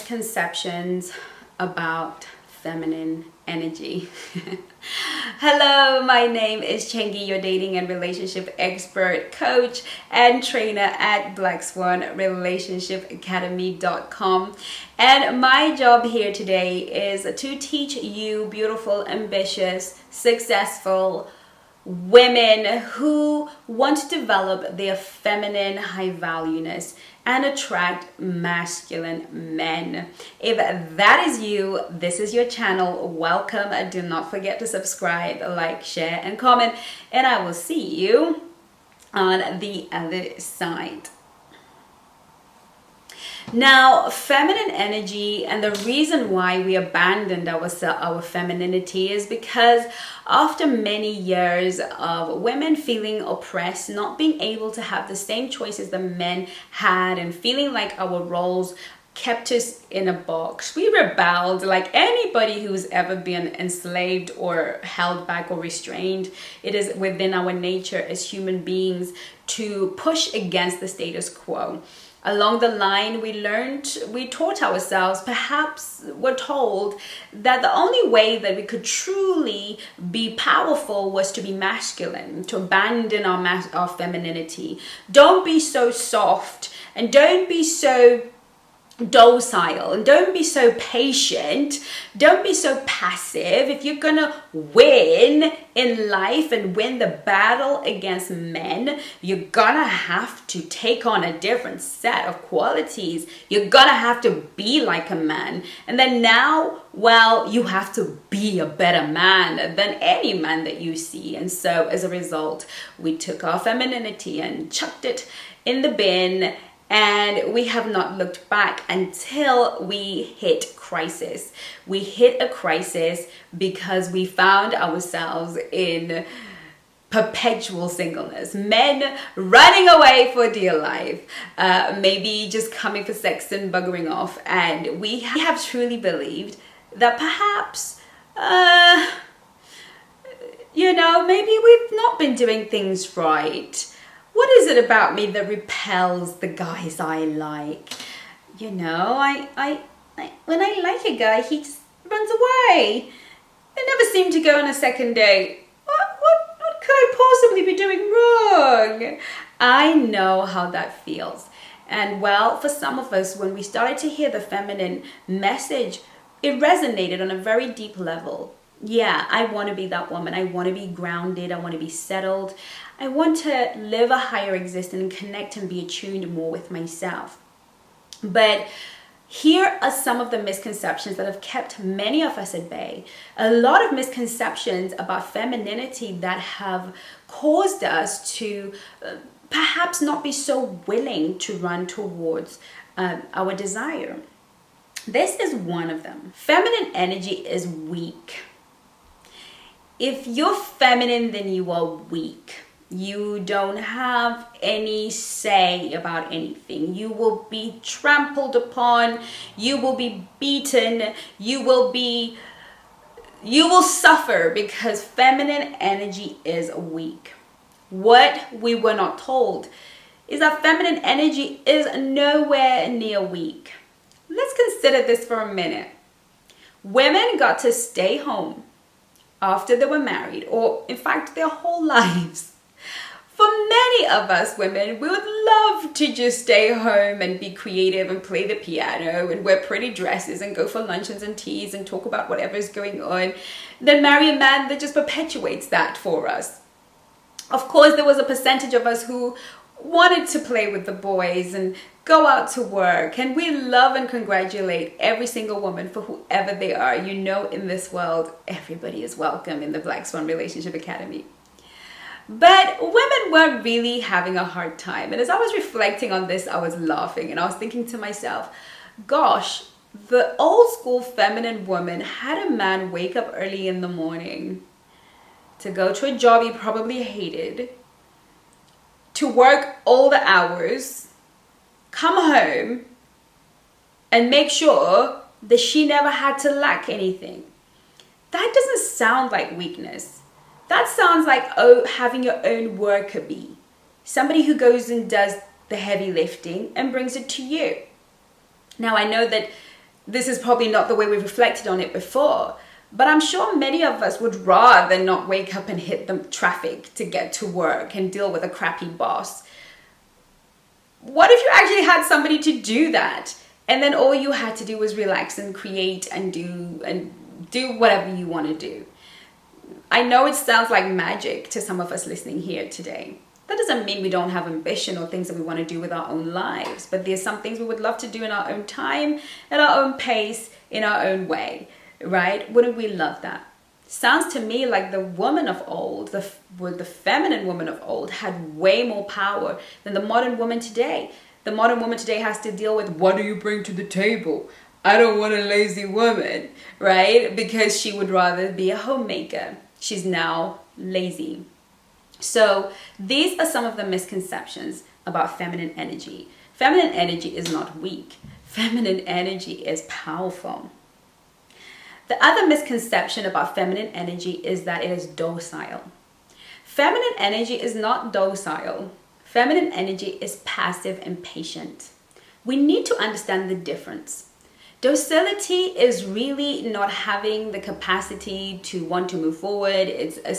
misconceptions about feminine energy. Hello, my name is Chengi, your dating and relationship expert, coach, and trainer at SWAN.com. And my job here today is to teach you beautiful, ambitious, successful women who want to develop their feminine high valueness and attract masculine men. If that is you, this is your channel. Welcome. Do not forget to subscribe, like, share, and comment, and I will see you on the other side. Now, feminine energy, and the reason why we abandoned our femininity is because after many years of women feeling oppressed, not being able to have the same choices that men had, and feeling like our roles kept us in a box, we rebelled like anybody who's ever been enslaved or held back or restrained. It is within our nature as human beings to push against the status quo. Along the line, we taught ourselves, perhaps were told, that the only way that we could truly be powerful was to be masculine, to abandon our femininity. Don't be so soft, and don't be so docile, and don't be so patient, don't be so passive. If you're gonna win in life and win the battle against men, you're gonna have to take on a different set of qualities. You're gonna have to be like a man, and then now, well, you have to be a better man than any man that you see. And so as a result, we took our femininity and chucked it in the bin, and we have not looked back until we hit crisis. We hit a crisis because we found ourselves in perpetual singleness. Men running away for dear life, maybe just coming for sex and buggering off. And we have truly believed that perhaps, maybe we've not been doing things right. What is it about me that repels the guys I like? When I like a guy, he just runs away. They never seem to go on a second date. What could I possibly be doing wrong? I know how that feels. And well, for some of us, when we started to hear the feminine message, it resonated on a very deep level. Yeah, I want to be that woman. I want to be grounded. I want to be settled. I want to live a higher existence and connect and be attuned more with myself. But here are some of the misconceptions that have kept many of us at bay. A lot of misconceptions about femininity that have caused us to perhaps not be so willing to run towards our desire. This is one of them. Feminine energy is weak. If you're feminine, then you are weak. You don't have any say about anything. You will be trampled upon. You will be beaten. You will suffer because feminine energy is weak. What we were not told is that feminine energy is nowhere near weak. Let's consider this for a minute. Women got to stay home after they were married, or in fact their whole lives. For many of us women, we would love to just stay home and be creative and play the piano and wear pretty dresses and go for luncheons and teas and talk about whatever's going on, then marry a man that just perpetuates that for us. Of course, there was a percentage of us who wanted to play with the boys and go out to work, and we love and congratulate every single woman for whoever they are. In this world, everybody is welcome in the Black Swan Relationship Academy. But women were really having a hard time, and as I was reflecting on this, I was laughing and I was thinking to myself, gosh, the old school feminine woman had a man wake up early in the morning to go to a job he probably hated, to work all the hours, come home, and make sure that she never had to lack anything. That doesn't sound like weakness. That sounds like having your own worker bee. Somebody who goes and does the heavy lifting and brings it to you. Now, I know that this is probably not the way we've reflected on it before, but I'm sure many of us would rather not wake up and hit the traffic to get to work and deal with a crappy boss. What if you actually had somebody to do that, and then all you had to do was relax and create and do whatever you want to do? I know it sounds like magic to some of us listening here today. That doesn't mean we don't have ambition or things that we want to do with our own lives, but there's some things we would love to do in our own time, at our own pace, in our own way, right? Wouldn't we love that? Sounds to me like the woman of old, the feminine woman of old, had way more power than the modern woman today. The modern woman today has to deal with, what do you bring to the table? I don't want a lazy woman, right? Because she would rather be a homemaker. She's now lazy. So these are some of the misconceptions about feminine energy. Feminine energy is not weak. Feminine energy is powerful. The other misconception about feminine energy is that it is docile. Feminine energy is not docile. Feminine energy is passive and patient. We need to understand the difference. Docility is really not having the capacity to want to move forward. It's a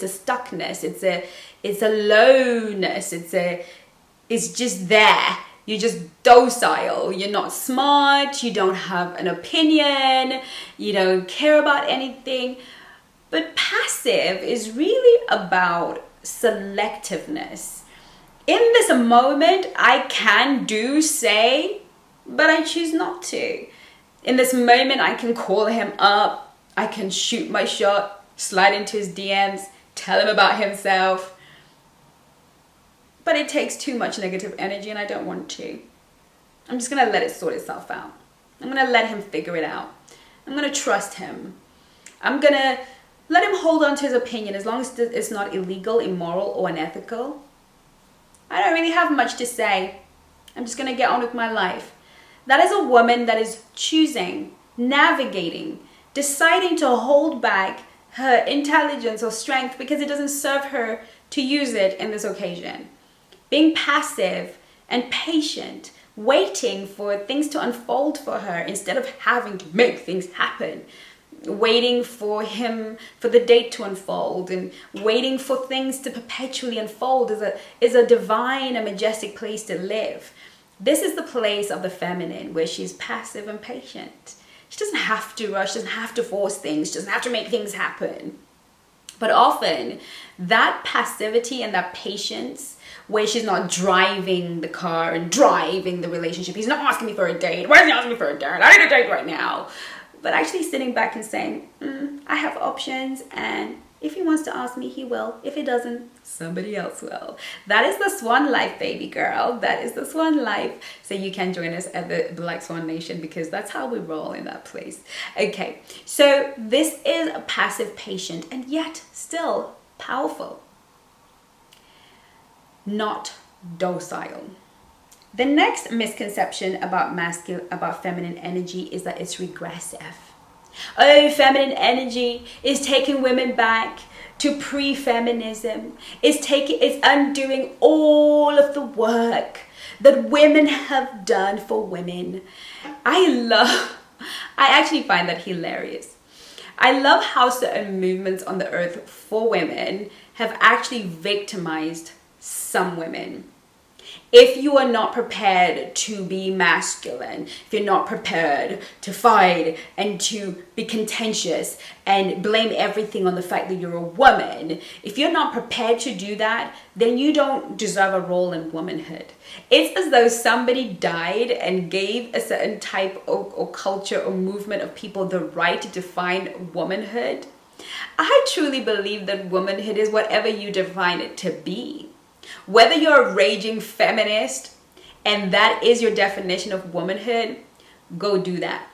stuckness. It's a lowness. It's just there. You're just docile. You're not smart. You don't have an opinion. You don't care about anything. But passive is really about selectiveness. In this moment, I can do, say, but I choose not to. In this moment, I can call him up. I can shoot my shot, slide into his DMs, tell him about himself. But it takes too much negative energy and I don't want to. I'm just going to let it sort itself out. I'm going to let him figure it out. I'm going to trust him. I'm going to let him hold on to his opinion as long as it's not illegal, immoral, or unethical. I don't really have much to say. I'm just going to get on with my life. That is a woman that is choosing, navigating, deciding to hold back her intelligence or strength because it doesn't serve her to use it in this occasion. Being passive and patient, waiting for things to unfold for her instead of having to make things happen. Waiting for the date to unfold and waiting for things to perpetually unfold is a divine and majestic place to live. This is the place of the feminine where she's passive and patient. She doesn't have to rush, doesn't have to force things, she doesn't have to make things happen. But often that passivity and that patience where she's not driving the car and driving the relationship. He's not asking me for a date. Why is he asking me for a date? I need a date right now. But actually sitting back and saying, I have options, and if he wants to ask me, he will. If he doesn't, somebody else will. That is the Swan life, baby girl. That is the Swan life. So you can join us at the Black Swan Nation because that's how we roll in that place. Okay, so this is a passive patient and yet still powerful. Not docile. The next misconception about feminine energy is that it's regressive. Oh, feminine energy is taking women back to pre-feminism. It's undoing all of the work that women have done for women. I actually find that hilarious. I love how certain movements on the earth for women have actually victimized some women. If you are not prepared to be masculine, if you're not prepared to fight and to be contentious and blame everything on the fact that you're a woman, if you're not prepared to do that, then you don't deserve a role in womanhood. It's as though somebody died and gave a certain type or culture or movement of people the right to define womanhood. I truly believe that womanhood is whatever you define it to be. Whether you're a raging feminist and that is your definition of womanhood, go do that.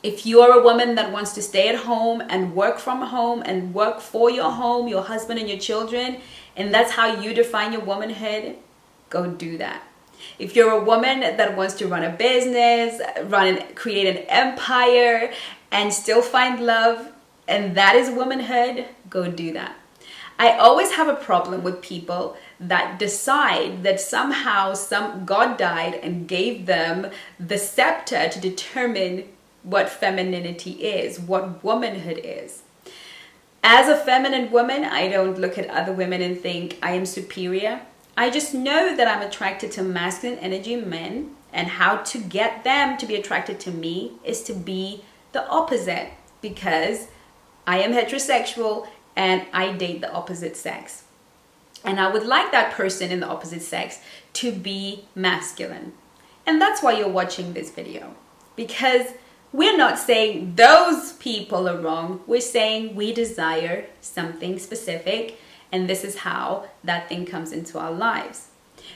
If you are a woman that wants to stay at home and work from home and work for your home, your husband and your children, and that's how you define your womanhood, go do that. If you're a woman that wants to run a business, create an empire and still find love, and that is womanhood, go do that. I always have a problem with people that decide that somehow God died and gave them the scepter to determine what femininity is, what womanhood is. As a feminine woman, I don't look at other women and think I am superior. I just know that I'm attracted to masculine energy men, and how to get them to be attracted to me is to be the opposite, because I am heterosexual and I date the opposite sex. And I would like that person in the opposite sex to be masculine. And that's why you're watching this video, because we're not saying those people are wrong. We're saying we desire something specific, and this is how that thing comes into our lives.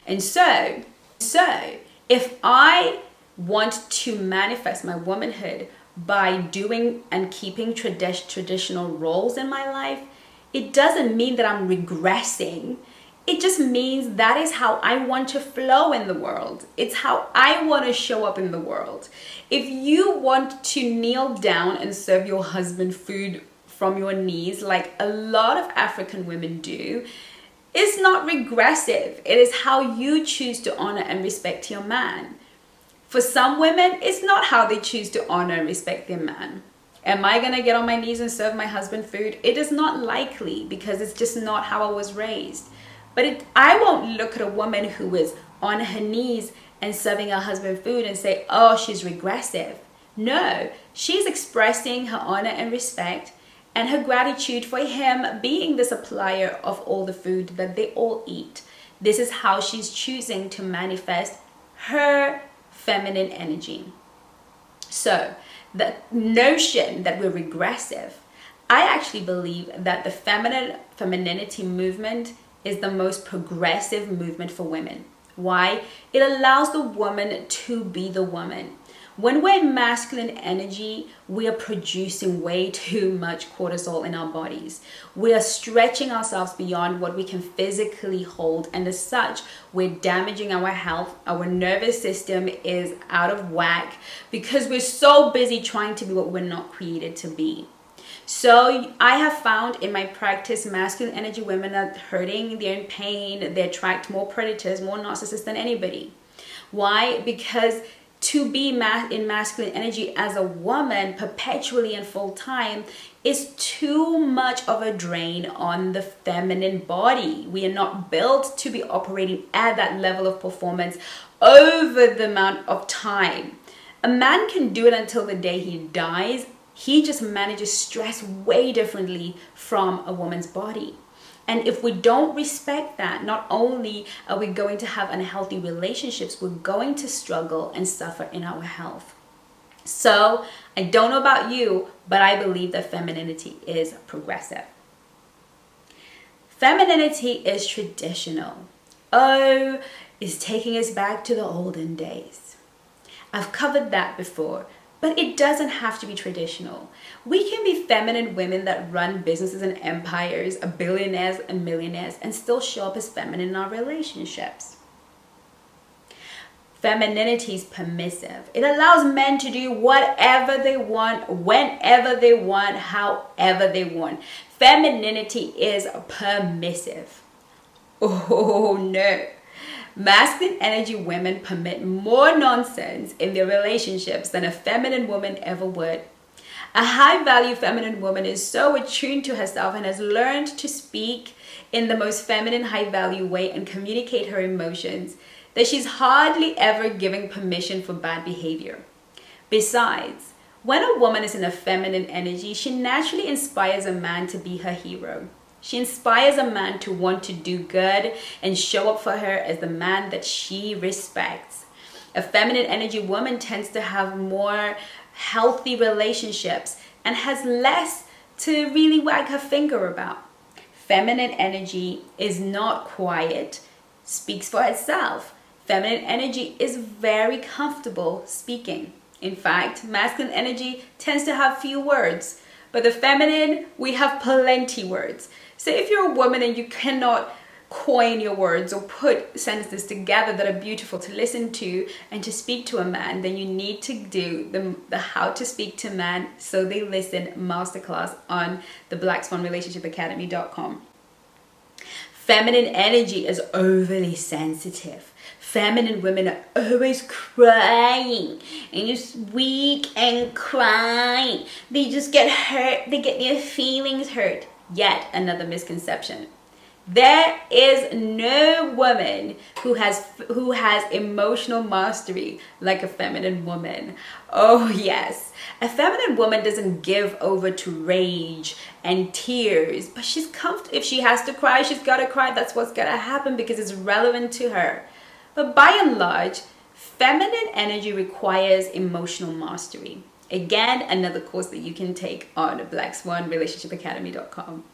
And so if I want to manifest my womanhood by doing and keeping traditional roles in my life, it doesn't mean that I'm regressing. It just means that is how I want to flow in the world. It's how I want to show up in the world. If you want to kneel down and serve your husband food from your knees, like a lot of African women do, it's not regressive. It is how you choose to honor and respect your man. For some women, it's not how they choose to honor and respect their man. Am I going to get on my knees and serve my husband food? It is not likely, because it's just not how I was raised. But I won't look at a woman who is on her knees and serving her husband food and say, oh, she's regressive. No, she's expressing her honor and respect and her gratitude for him being the supplier of all the food that they all eat. This is how she's choosing to manifest her feminine energy. So the notion that we're regressive, I actually believe that the femininity movement is the most progressive movement for women. Why? It allows the woman to be the woman. When we're in masculine energy, we are producing way too much cortisol in our bodies. We are stretching ourselves beyond what we can physically hold, and as such, we're damaging our health. Our nervous system is out of whack because we're so busy trying to be what we're not created to be. So I have found in my practice, masculine energy women are hurting, they're in pain, they attract more predators, more narcissists than anybody. Why? Because to be in masculine energy as a woman perpetually and full time is too much of a drain on the feminine body. We are not built to be operating at that level of performance over the amount of time. A man can do it until the day he dies. He just manages stress way differently from a woman's body. And if we don't respect that, not only are we going to have unhealthy relationships, we're going to struggle and suffer in our health. So I don't know about you, but I believe that femininity is progressive. Femininity is traditional. Oh, it's taking us back to the olden days. I've covered that before. But it doesn't have to be traditional. We can be feminine women that run businesses and empires, are billionaires and millionaires, and still show up as feminine in our relationships. Femininity is permissive. It allows men to do whatever they want, whenever they want, however they want. Femininity is permissive. Oh no. Masculine energy women permit more nonsense in their relationships than a feminine woman ever would. A high-value feminine woman is so attuned to herself and has learned to speak in the most feminine, high-value way and communicate her emotions that she's hardly ever giving permission for bad behavior. Besides, when a woman is in a feminine energy, she naturally inspires a man to be her hero. She inspires a man to want to do good and show up for her as the man that she respects. A feminine energy woman tends to have more healthy relationships and has less to really wag her finger about. Feminine energy is not quiet, speaks for itself. Feminine energy is very comfortable speaking. In fact, masculine energy tends to have few words, but the feminine, we have plenty words. So if you're a woman and you cannot coin your words or put sentences together that are beautiful to listen to and to speak to a man, then you need to do the How to Speak to Man So They Listen masterclass on the blackswanrelationshipacademy.com. Feminine energy is overly sensitive. Feminine women are always crying and just weak and crying. They just get hurt. They get their feelings hurt. Yet another misconception. There is no woman who has emotional mastery like a feminine woman. Oh yes, a feminine woman doesn't give over to rage and tears, but she's comfortable. If she has to cry, she's gotta cry. That's what's gonna happen because it's relevant to her. But by and large, feminine energy requires emotional mastery. Again, another course that you can take on blackswanrelationshipacademy.com.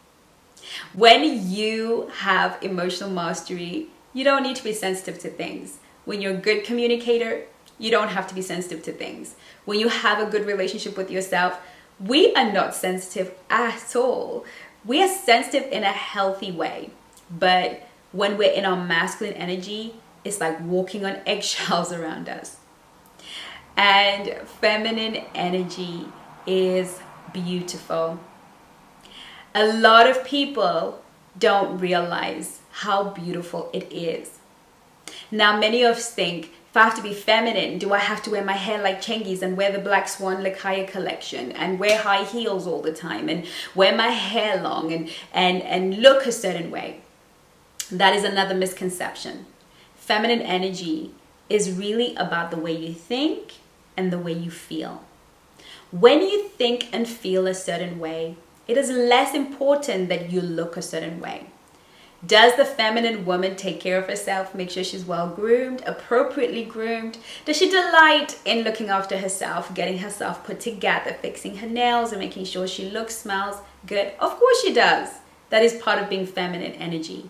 When you have emotional mastery, you don't need to be sensitive to things. When you're a good communicator, you don't have to be sensitive to things. When you have a good relationship with yourself, we are not sensitive at all. We are sensitive in a healthy way. But when we're in our masculine energy, it's like walking on eggshells around us. And feminine energy is beautiful. A lot of people don't realize how beautiful it is. Now, many of us think, if I have to be feminine, do I have to wear my hair like Chengi's and wear the Black Swan LEEKHAYA collection and wear high heels all the time and wear my hair long and look a certain way? That is another misconception. Feminine energy is really about the way you think and the way you feel. When you think and feel a certain way, it is less important that you look a certain way. Does the feminine woman take care of herself, make sure she's well groomed, appropriately groomed? Does she delight in looking after herself, getting herself put together, fixing her nails and making sure she looks, smells good? Of course she does. That is part of being feminine energy.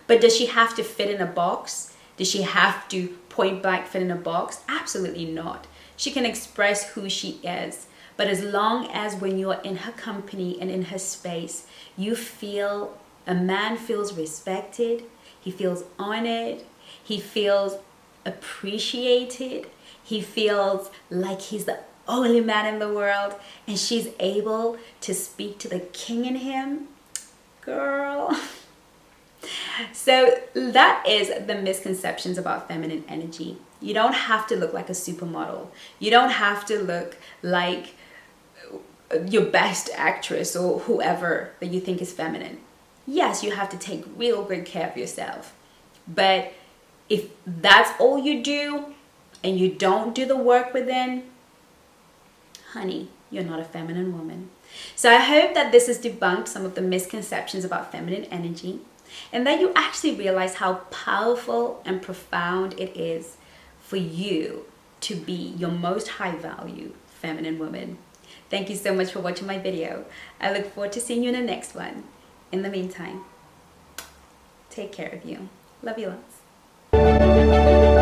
But does she have to fit in a box? Does she have to point blank fit in a box? Absolutely not. She can express who she is. But as long as when you're in her company and in her space, you feel, a man feels respected, he feels honored, he feels appreciated, he feels like he's the only man in the world, and she's able to speak to the king in him, girl. So that is the misconceptions about feminine energy. You don't have to look like a supermodel. You don't have to look like your best actress or whoever that you think is feminine. Yes, you have to take real good care of yourself. But if that's all you do and you don't do the work within, honey, you're not a feminine woman. So I hope that this has debunked some of the misconceptions about feminine energy and that you actually realize how powerful and profound it is for you to be your most high value feminine woman. Thank you so much for watching my video. I look forward to seeing you in the next one. In the meantime, take care of you. Love you lots.